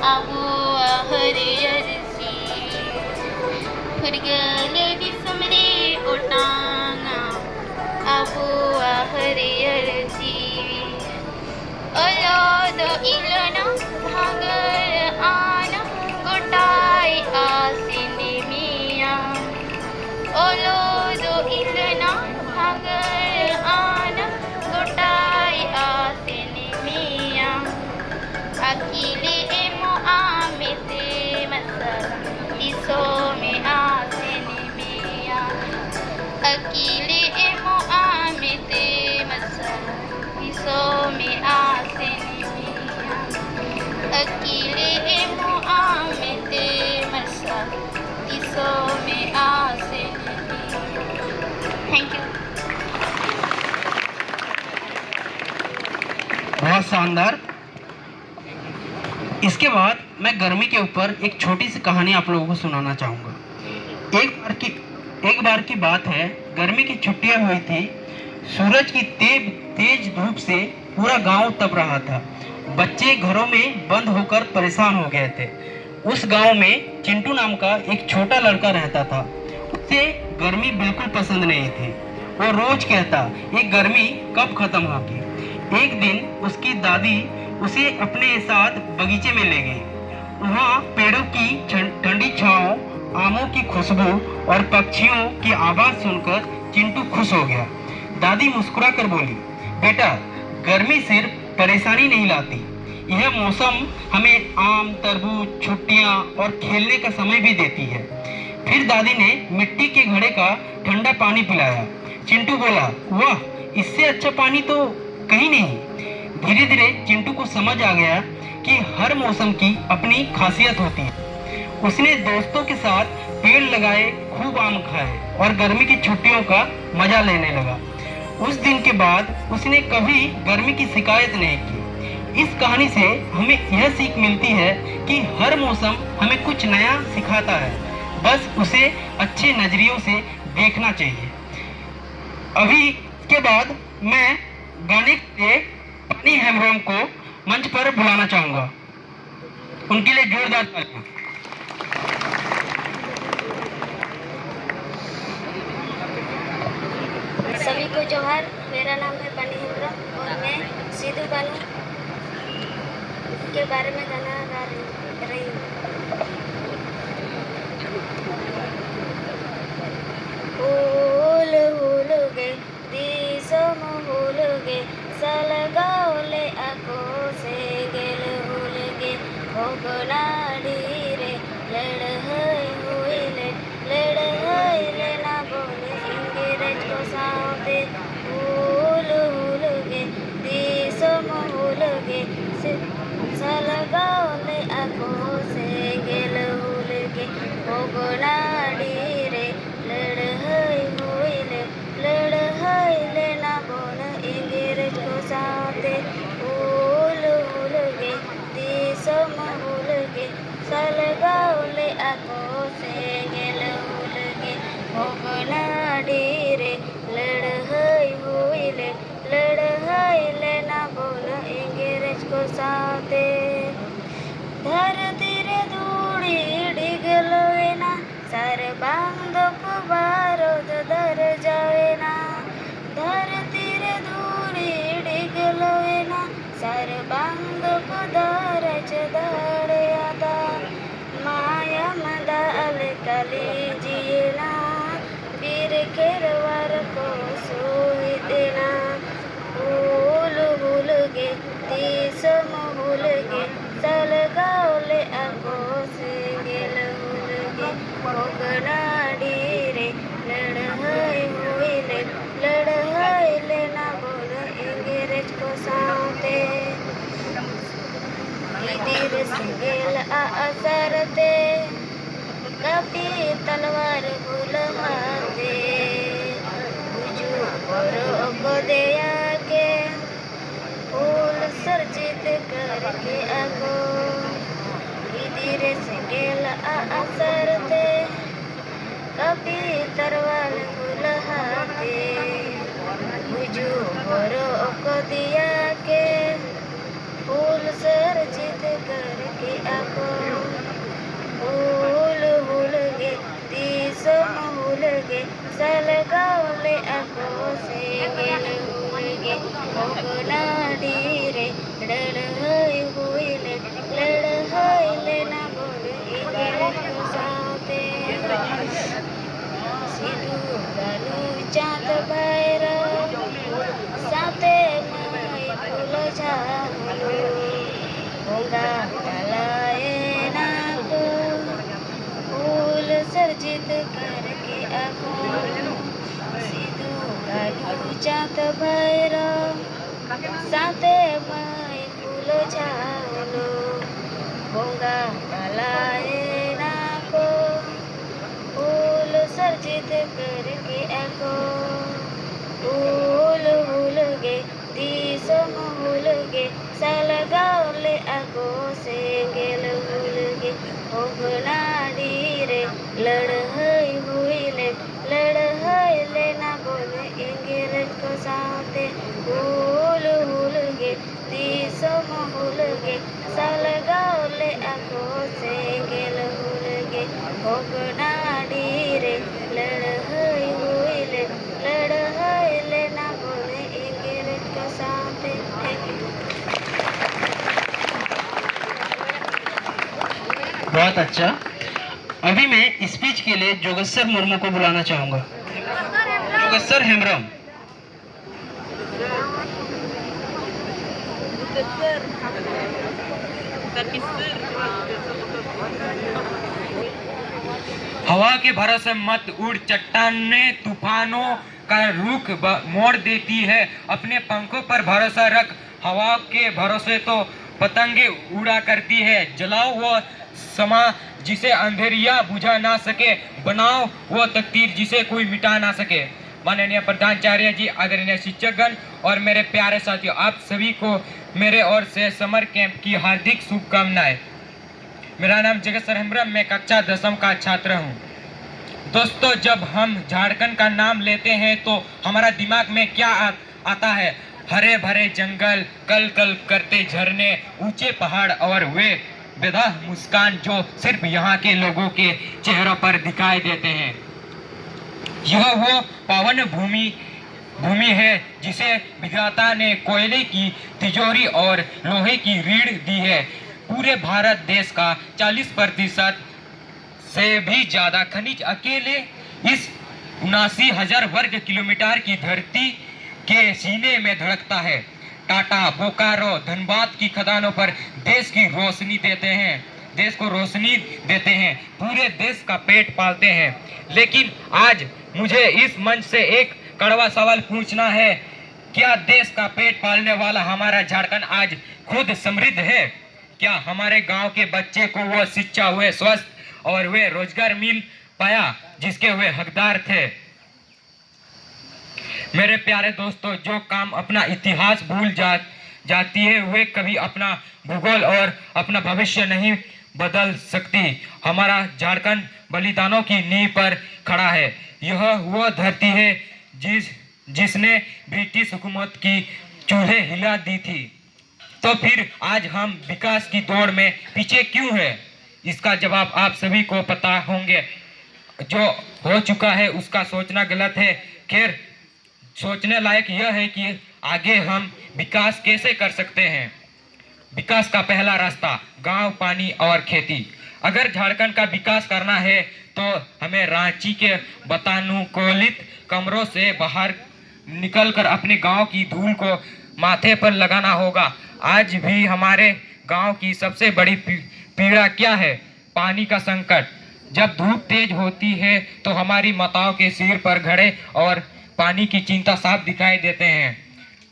abu harier si pergale di samre utanga abu harier si olo do ilana bhagar ana gotai asini miya olo do ilana bhagar ana gotai asini miya akili emo amete masala iso me asini miya akili emo amete masala iso me asini miya akili emo amete masala iso me asini miya. Thank you. बहुत शानदार। इसके बाद मैं गर्मी के ऊपर एक छोटी सी कहानी आप लोगों को सुनाना चाहूँगा। एक बार की बात है, गर्मी की छुट्टियां हुई थी। सूरज की तेज धूप से पूरा गांव तप रहा था। बच्चे घरों में बंद होकर परेशान हो गए थे। उस गांव में चिंटू नाम का एक छोटा लड़का रहता था। उसे गर्मी बिल्कुल पसंद नहीं थी। वो रोज कहता, ये गर्मी कब खत्म होगी। एक दिन उसकी दादी उसे अपने साथ बगीचे में ले गई। वहाँ पेड़ों की ठंडी छांव, आमों की खुशबू और पक्षियों की आवाज सुनकर चिंटू खुश हो गया। दादी मुस्कुराकर बोली, बेटा, गर्मी सिर्फ परेशानी नहीं लाती, यह मौसम हमें आम, तरबूज, छुट्टियाँ और खेलने का समय भी देती है। फिर दादी ने मिट्टी के घड़े का ठंडा पानी पिलाया। चिंटू बोला, वाह, इससे अच्छा पानी तो कहीं नहीं। धीरे धीरे चिंटू को समझ आ गया कि हर मौसम की अपनी खासियत होती है। उसने दोस्तों के साथ पेड़ लगाए, खूब आम खाए और गर्मी की छुट्टियों का मजा लेने लगा। उस दिन के बाद उसने कभी गर्मी की शिकायत नहीं की। इस कहानी से हमें यह सीख मिलती है कि हर मौसम हमें कुछ नया सिखाता है, बस उसे अच्छे नजरियों से देखना चाहिए। अभी के बाद मैं गाने के पानी हेम्ब्रोम को मंच पर बुलाना चाहूंगा। उनके लिए जोरदार तालियां। सभी को जोहार। मेरा नाम है पानी हेम्ब्रोम और मैं सिद्धू बानू के बारे में गाना गा रही हूँ। ಹುಲುಗೆ ದಿಸಮ ಹುಲುಗೆ ಸಲಗಾವಲೆ ಅಕೋಸೆ ಗೆಲು ಹುಲುಗೆ ಹೋಗನಾಡಿ ರೆ ಲಡ ಹೈಲೆ ನಾ ಬೋಲೆ ಇಂಗಿರज को साथे ಹುಲುಗೆ ದಿಸಮ ಹುಲುಗೆ ಸಲಗಾವಲೆ ಅಕೋಸೆ ಗೆಲು ಹುಲುಗೆ ಹೋಗನಾಡಿ ರೆ लड़ ना बोल इंगिरज को साथे हुलगे दिसम हुलगे सलगावले आको से गेल हुलगे होगनाडी रे लड़ ना बोल इंगिरज को साथे धरती रे धूड़ी डिगलोए ना सर बांधो को बारो दर जावे ना धरती रे धूड़ी डिगलोए ना सर बांधो को दर चदड़े आता माया मदाल कली जीना वीर केरवर को सोई देना हुलगे दिसम हुलगे सलगावले आगो से गेल हुलगे होगनाडी रे लड़ हईले ना बोल इंगिरज को साथे गिदिर से गेल असरते कपी तलवार भूल हाथे बुझू करो को दया के फूल सर्जित करके आगो गिदिर से गेल असरते कपी तरवाल भूल हाथे बुझू करो को दिया के फूल सर्जित करके आगो ढीरे लड़हई होइले ना बोल इंगेरे को साथे सीधू गालू चाँद भैरव साथे मई फूल झालो होगा डालाए नाको फूल सर्जित करके आको सीधू गालू चाँद भैरव साथे मई फूल झालो होगा डालाए नाको फूल सर्जित करके आको फूल हुलगे दिसम हुलगे सालगावले आको सेंगेल हुलगे होगना डीरे लड़हई हुइले ना बोले इंगेरे को साथे फूल हुलगे दिसम हुलगे सालगावले आको सेंगेल हुलगे होगना डीरे लड़हई हुइले ना बोले इंगेरे को साथे। बहुत अच्छा। अभी मैं स्पीच के लिए जोगेश्वर मुर्मू को बुलाना चाहूंगा। जोगेश्वर हेम्ब्रम। हवा के भरोसे मत उड़, चट्टानें तूफानों का रुख मोड़ देती है। अपने पंखों पर भरोसा रख, हवा के भरोसे तो पतंगे उड़ा करती है। जलाओ वो समा जिसे अंधेरिया बुझा ना सके, बनाओ वो तकदीर जिसे कोई मिटा ना सके। माननीय प्रधानाचार्य जी, आदरणीय शिक्षकगण और मेरे प्यारे साथियों, आप सभी को मेरे ओर से समर कैंप की हार्दिक शुभकामनाएं। मेरा नाम जोगेश्वर हेम्ब्रम, मैं कक्षा 10वीं का छात्र हूं। दोस्तों, जब हम झारखंड का नाम लेते हैं तो हमारा दिमाग में क्या आता है? हरे भरे जंगल, कल कल करते झरने, ऊंचे पहाड़ और वे बेधा मुस्कान जो सिर्फ यहाँ के लोगों के चेहरों पर दिखाई देते हैं। यह वो पावन भूमि है जिसे विधाता ने कोयले की तिजोरी और लोहे की रीढ़ दी है। पूरे भारत देश का 40% से भी ज्यादा खनिज अकेले इस 79,000 वर्ग किलोमीटर की धरती के सीने में धड़कता है। टाटा, बोकारो, धनबाद की खदानों पर देश को रोशनी देते हैं, पूरे देश का पेट पालते हैं। लेकिन आज मुझे इस मंच से एक कड़वा सवाल पूछना है, क्या देश का पेट पालने वाला हमारा झारखंड आज खुद समृद्ध है? क्या हमारे गांव के बच्चे को वो शिक्षा, हुए स्वस्थ और वे रोजगार मिल पाया जिसके वे हकदार थे? मेरे प्यारे दोस्तों, जो काम अपना इतिहास भूल जाती है वे कभी अपना भूगोल और अपना भविष्य नहीं बदल सकती। हमारा झारखंड बलिदानों की नींव पर खड़ा है। यह वो धरती है जिसने ब्रिटिश हुकूमत की चूल्हे हिला दी थी। तो फिर आज हम विकास की दौड़ में पीछे क्यों है? इसका जवाब आप सभी को पता होंगे। जो हो चुका है उसका सोचना गलत है। खैर, सोचने लायक यह है कि आगे हम विकास कैसे कर सकते हैं। विकास का पहला रास्ता गांव, पानी और खेती। अगर झारखंड का विकास करना है तो हमें रांची के वातानुकूलित कमरों से बाहर निकलकर अपने गांव की धूल को माथे पर लगाना होगा। आज भी हमारे गांव की सबसे बड़ी पीड़ा क्या है? पानी का संकट। जब धूप तेज होती है तो हमारी माताओं के सिर पर घड़े और पानी की चिंता साफ दिखाई देते हैं।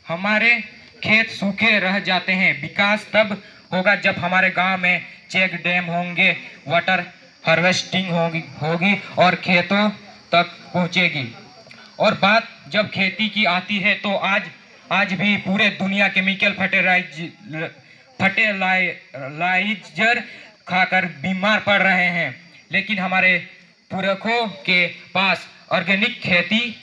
हमारे खेत सूखे रह जाते हैं। विकास तब होगा जब हमारे गांव में चेक डैम होंगे, वाटर हार्वेस्टिंग होगी और खेतों तक पहुंचेगी। और बात जब खेती की आती है तो आज भी पूरे दुनिया केमिकल फर्टिलाइजर खाकर बीमार पड़ रहे हैं। लेकिन हमारे पुरखों के पास ऑर्गेनिक खेती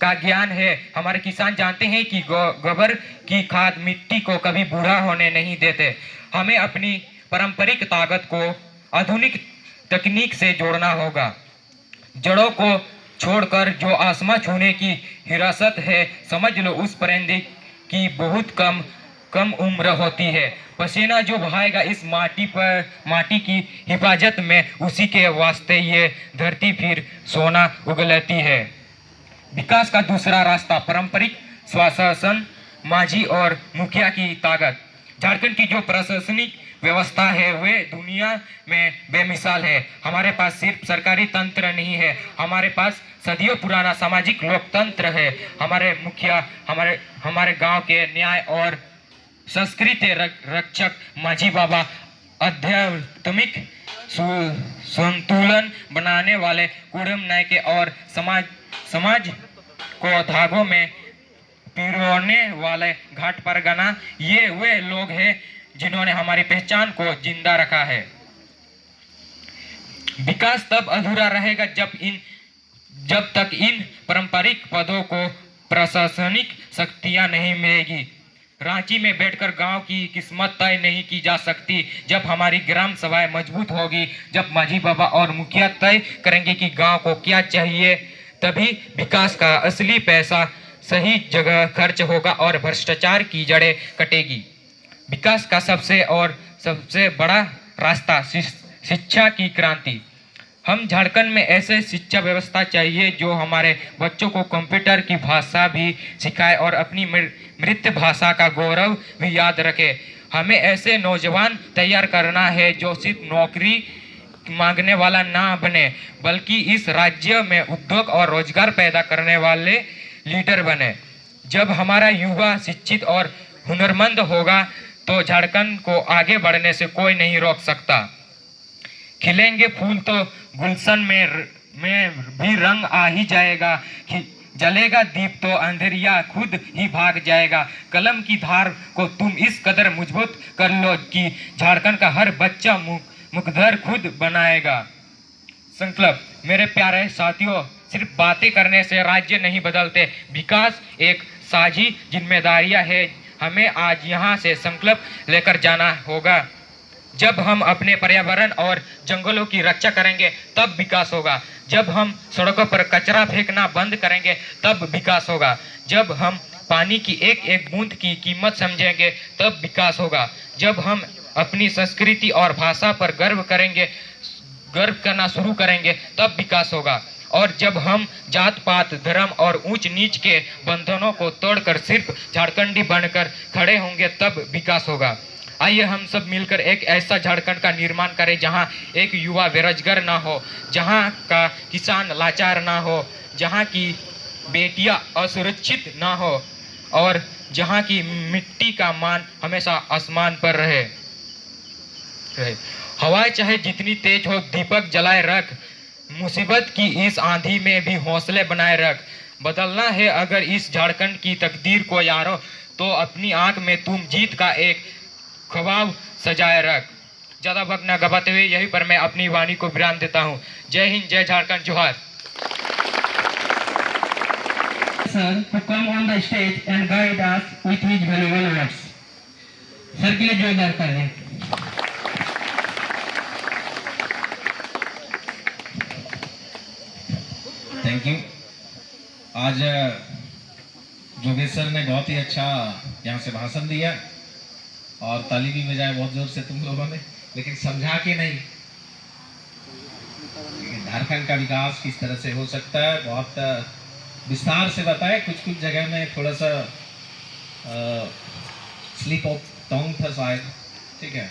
का ज्ञान है। हमारे किसान जानते हैं कि गोबर की खाद मिट्टी को कभी बूढ़ा होने नहीं देते। हमें अपनी पारंपरिक ताकत को आधुनिक तकनीक से जोड़ना होगा। जड़ों को छोड़कर जो आसमां छूने की हिरासत है, समझ लो उस परिंदे की बहुत कम उम्र होती है। पसीना जो बहाएगा इस माटी की हिफाजत में, उसी के वास्ते ये धरती फिर सोना उगलती है। विकास का दूसरा रास्ता पारंपरिक स्वशासन, माझी और मुखिया की ताकत। झारखंड की जो प्रशासनिक व्यवस्था है वे दुनिया में बेमिसाल है। हमारे पास सिर्फ सरकारी तंत्र नहीं है, हमारे पास सदियों पुराना सामाजिक लोकतंत्र है। हमारे मुखिया हमारे गांव के न्याय और संस्कृति रक्षक माझी बाबा आध्यात्मिक संतुलन बनाने वाले कुडम नायके और समाज को धागों में पिरोने वाले घाट परगना, ये वे लोग हैं जिन्होंने हमारी पहचान को जिंदा रखा है। विकास तब अधूरा रहेगा जब तक इन पारंपरिक पदों को प्रशासनिक शक्तियां नहीं मिलेगी। रांची में बैठकर गांव की किस्मत तय नहीं की जा सकती। जब हमारी ग्राम सभाएं मजबूत होगी, जब माझी बाबा और मुखिया तय करेंगे कि गांव को क्या चाहिए, तभी विकास का असली पैसा सही जगह खर्च होगा और भ्रष्टाचार की जड़ें कटेगी। विकास का सबसे बड़ा रास्ता शिक्षा की क्रांति। हम झारखंड में ऐसे शिक्षा व्यवस्था चाहिए जो हमारे बच्चों को कंप्यूटर की भाषा भी सिखाए और अपनी मृत भाषा का गौरव भी याद रखे। हमें ऐसे नौजवान तैयार करना है जो सिर्फ नौकरी मांगने वाला ना बने, बल्कि इस राज्य में उद्योग और रोजगार पैदा करने वाले लीडर बने। जब हमारा युवा शिक्षित और हुनरमंद होगा तो झारखंड को आगे बढ़ने से कोई नहीं रोक सकता। खिलेंगे फूल तो गुलशन में भी रंग आ ही जाएगा, जलेगा दीप तो अंधेरिया खुद ही भाग जाएगा। कलम की धार को तुम इस कदर मजबूत कर लो कि झारखंड का हर बच्चा मुखर खुद बनाएगा। संकल्प। मेरे प्यारे साथियों, सिर्फ बातें करने से राज्य नहीं बदलते, विकास एक साझी जिम्मेदारियां है। हमें आज यहाँ से संकल्प लेकर जाना होगा। जब हम अपने पर्यावरण और जंगलों की रक्षा करेंगे तब विकास होगा। जब हम सड़कों पर कचरा फेंकना बंद करेंगे तब विकास होगा। जब हम पानी की एक एक बूंद की कीमत समझेंगे तब विकास होगा। जब हम अपनी संस्कृति और भाषा पर गर्व करना शुरू करेंगे तब विकास होगा। और जब हम जात पात, धर्म और ऊंच नीच के बंधनों को तोड़कर सिर्फ झारखंडी बनकर खड़े होंगे तब विकास होगा। आइए हम सब मिलकर एक ऐसा झारखंड का निर्माण करें जहां एक युवा बेरोजगार ना हो, जहां का किसान लाचार ना हो, जहां की बेटियां असुरक्षित ना हो और जहां की मिट्टी का मान हमेशा आसमान पर रहे। हवाएं चाहे जितनी तेज हो, दीपक जलाए रख। मुसीबत की इस आंधी में भी हौसले बनाए रख। बदलना है अगर इस झारखंड की तकदीर को यारो, तो अपनी आंख में तुम जीत का एक ख्वाब सजाए रख। ज़्यादा वक्त न गवाते हुए यहीं पर मैं अपनी वाणी को विराम देता हूँ। जय हिंद, जय झारखंड, जोहार। Sir, to come on the stage and guide us with his valuable words. Sir के लिए जोरदार कर दें। Thank you. आज जोगेश सर ने बहुत ही अच्छा यहाँ से भाषण दिया और ताली भी बजाया बहुत जोर से तुम लोगों ने, लेकिन समझा के नहीं। झारखंड का विकास किस तरह से हो सकता है बहुत विस्तार से बताया। कुछ जगह में थोड़ा सा स्लिप ऑफ टंग था शायद, ठीक है,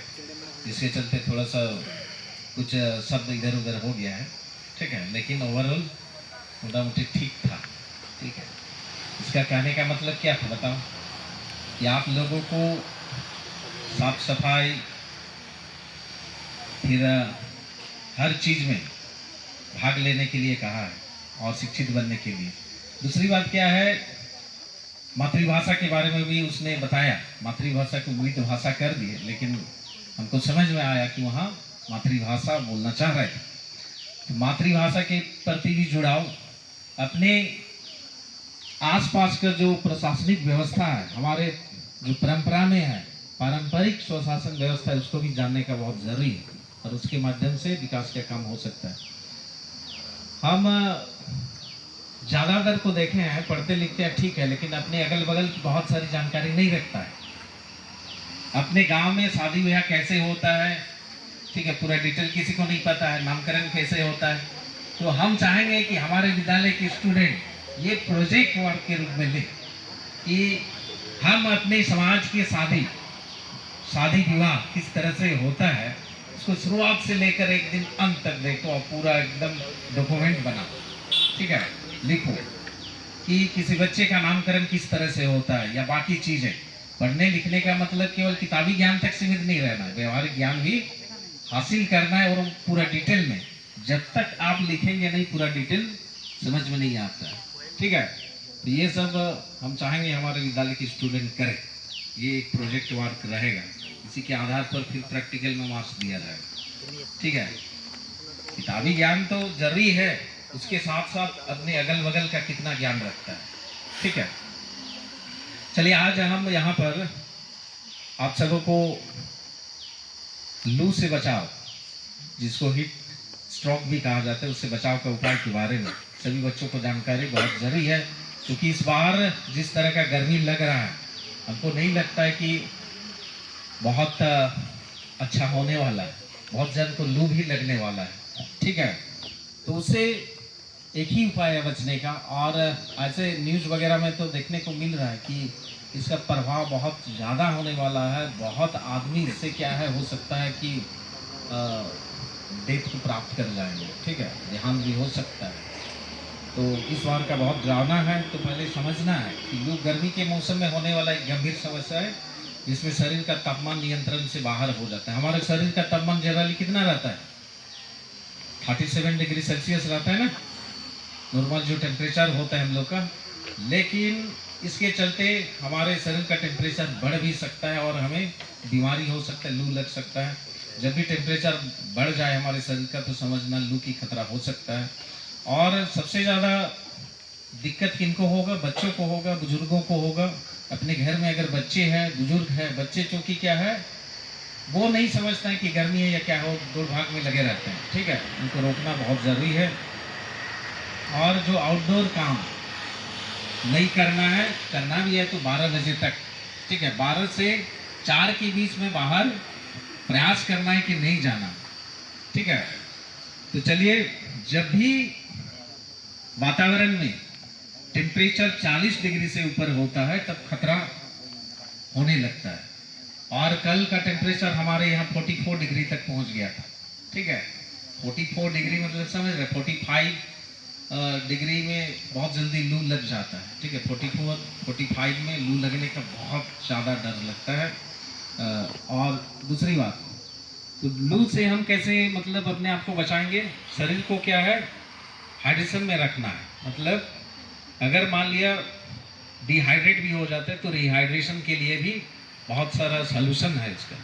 जिसके चलते थोड़ा सा कुछ शब्द इधर उधर हो गया है, ठीक है, लेकिन ओवरऑल मोटा मोटी ठीक था, ठीक है। इसका कहने का मतलब क्या था बताओ, कि आप लोगों को साफ सफाई, फिर हर चीज़ में भाग लेने के लिए कहा है और शिक्षित बनने के लिए। दूसरी बात क्या है, मातृभाषा के बारे में भी उसने बताया। मातृभाषा को मृत भाषा कर दिए, लेकिन हमको समझ में आया कि वहाँ मातृभाषा बोलना चाह रहे थे। तो मातृभाषा के प्रति भी जुड़ाव, अपने आसपास का जो प्रशासनिक व्यवस्था है, हमारे जो परंपरा में है, पारंपरिक स्वशासन व्यवस्था है, उसको भी जानने का बहुत ज़रूरी है और उसके माध्यम से विकास का काम हो सकता है। हम ज़्यादातर को देखे हैं पढ़ते लिखते हैं ठीक है, लेकिन अपने अगल बगल की बहुत सारी जानकारी नहीं रखता है। अपने गांव में शादी ब्याह कैसे होता है, ठीक है, पूरा डिटेल किसी को नहीं पता है, नामकरण कैसे होता है। तो हम चाहेंगे कि हमारे विद्यालय के स्टूडेंट ये प्रोजेक्ट वर्क के रूप में लें कि हम अपने समाज के शादी विवाह किस तरह से होता है, उसको शुरुआत से लेकर एक दिन अंत तक देखो और पूरा एकदम डॉक्यूमेंट बनाओ, ठीक है, लिखो कि किसी बच्चे का नामकरण किस तरह से होता है या बाकी चीज़ें। पढ़ने लिखने का मतलब केवल किताबी ज्ञान तक सीमित नहीं रहना है, व्यवहारिक ज्ञान भी हासिल करना है, और पूरा डिटेल में। जब तक आप लिखेंगे नहीं पूरा डिटेल समझ में नहीं आता है, ठीक है। तो ये सब हम चाहेंगे हमारे विद्यालय के स्टूडेंट करें। ये एक प्रोजेक्ट वर्क रहेगा, इसी के आधार पर फिर प्रैक्टिकल में मार्क्स दिया जाएगा, ठीक है। किताबी ज्ञान तो जरूरी है, उसके साथ साथ अपने अगल बगल का कितना ज्ञान रखता है, ठीक है। चलिए आज हम यहाँ पर आप सबों को लू से बचाव, जिसको हीट स्ट्रोक भी कहा जाता है, उससे बचाव का उपाय के बारे में सभी बच्चों को जानकारी बहुत जरूरी है। क्योंकि इस बार जिस तरह का गर्मी लग रहा है, हमको नहीं लगता है कि बहुत अच्छा होने वाला है, बहुत जन को लू भी लगने वाला है, ठीक है। तो उससे एक ही उपाय है बचने का, और ऐसे न्यूज़ वगैरह में तो देखने को मिल रहा है कि इसका प्रभाव बहुत ज़्यादा होने वाला है। बहुत आदमी इससे क्या है, हो सकता है कि डेथ को प्राप्त कर जाएंगे, ठीक है, देहांत भी हो सकता है। तो इस बार का बहुत डरावना है। तो पहले समझना है कि लू गर्मी के मौसम में होने वाला एक गंभीर समस्या है, जिसमें शरीर का तापमान नियंत्रण से बाहर हो जाता है। हमारे शरीर का तापमान जनरली कितना रहता है? 37 डिग्री सेल्सियस रहता है ना, नॉर्मल जो टेम्परेचर होता है हम लोग का। लेकिन इसके चलते हमारे शरीर का टेम्परेचर बढ़ भी सकता है और हमें बीमारी हो सकता है, लू लग सकता है। जब भी टेम्परेचर बढ़ जाए हमारे शरीर का, तो समझना लू की खतरा हो सकता है। और सबसे ज़्यादा दिक्कत किनको होगा? बच्चों को होगा, बुजुर्गों को होगा। अपने घर में अगर बच्चे हैं, बुजुर्ग हैं, बच्चे चूँकि क्या है, वो नहीं समझते हैं कि गर्मी है या क्या हो, दौड़ भाग में लगे रहते हैं, ठीक है। उनको रोकना बहुत ज़रूरी है। और जो आउटडोर काम नहीं करना है, करना भी है तो 12 बजे तक, ठीक है, 12 से 4 के बीच में बाहर प्रयास करना है कि नहीं जाना, ठीक है। तो चलिए, जब भी वातावरण में टेम्परेचर 40 डिग्री से ऊपर होता है तब खतरा होने लगता है। और कल का टेम्परेचर हमारे यहाँ 44 डिग्री तक पहुँच गया था, ठीक है। 44 डिग्री मतलब समझ रहे, 45 डिग्री में बहुत जल्दी लू लग जाता है, ठीक है। 45 में लू लगने का बहुत ज़्यादा डर लगता है। और दूसरी बात, तो लू से हम कैसे मतलब अपने आप को बचाएंगे? शरीर को क्या है, हाइड्रेशन में रखना है। मतलब अगर मान लिया डिहाइड्रेट भी हो जाता है तो रिहाइड्रेशन के लिए भी बहुत सारा सॉल्यूशन है इसका।